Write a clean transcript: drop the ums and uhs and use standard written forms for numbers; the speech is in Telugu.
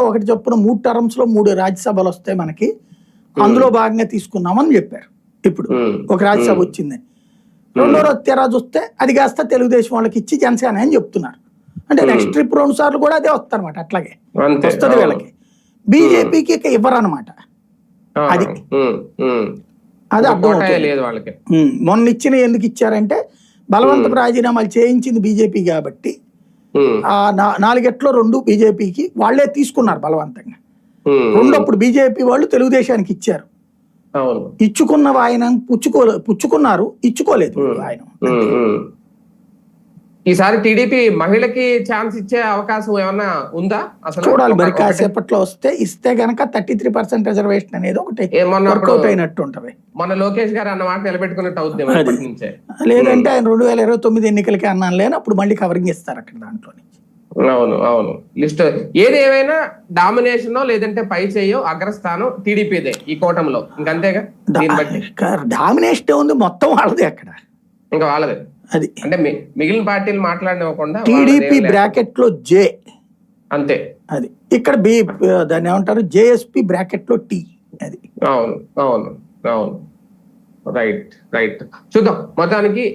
ఒకటి చొప్పున 3 టర్మ్స్ లో 3 రాజ్యసభలు వస్తాయి మనకి, అందులో భాగంగా తీసుకున్నామని చెప్పారు. ఇప్పుడు ఒక రాజ్యసభ వచ్చిందని, రెండో తెరాజు వస్తే అది కాస్త తెలుగుదేశం వాళ్ళకి ఇచ్చి జనసేన అని చెప్తున్నారు. అంటే నెక్స్ట్ ట్రిప్ 2 సార్లు కూడా అదే వస్తారన్నమాట. అట్లాగే వస్తుంది వీళ్ళకి. బీజేపీకి ఇక ఇవ్వరన్నమాట. అది అది అర్థం. మొన్న ఇచ్చిన ఎందుకు ఇచ్చారంటే బలవంతపు రాజీనామాలు చేయించింది బీజేపీ కాబట్టి ఆ 4 2 బీజేపీకి వాళ్ళే తీసుకున్నారు బలవంతంగా. రెండప్పుడు బీజేపీ వాళ్ళు తెలుగుదేశానికి ఇచ్చారు. ఇచ్చుకున్న ఆయన పుచ్చుకున్నారు, ఇచ్చుకోలేదు ఆయన. ఈసారి టీడీపీ మహిళకి ఛాన్స్ ఇచ్చే అవకాశం ఏమన్నా ఉందా అసలు? చూడాలి మరి, కాసేపట్లో ఇస్తే గనక 33% రిజర్వేషన్ అనేది ఒకటి వర్కౌట్ అయినట్టు ఉంటది. మన లోకేష్ గారు అన్న మాట నిలబెట్టుకున్నట్టు అవుతుంది. లేదంటే ఆయన 2029 ఎన్నికలకి అన్నాను లేని అప్పుడు మళ్ళీ కవరింగ్ ఇస్తారు అక్కడ దాంట్లో నుంచి. అవును అవును. లిస్ట్ ఏది ఏమైనా డామినేషన్ లేదంటే పై చేయో అగ్రస్థానం టీడీపీదే ఈ కూటమిలో, ఇంకంతేగా. డామినేషన్ ఉంది మొత్తం వాళ్ళదే అక్కడ, ఇంకా వాళ్ళదే. అది అంటే మిగిలిన పార్టీలు మాట్లాడనివ్వకుండా టీడీపీ బ్రాకెట్ లో జే అంతే. అది ఇక్కడ బి, దాన్ని ఏమంటారు, జేఎస్పీ బ్రాకెట్ లో టీ. అది అవును అవును అవును. Right right. చూద్దాం మొత్తానికి.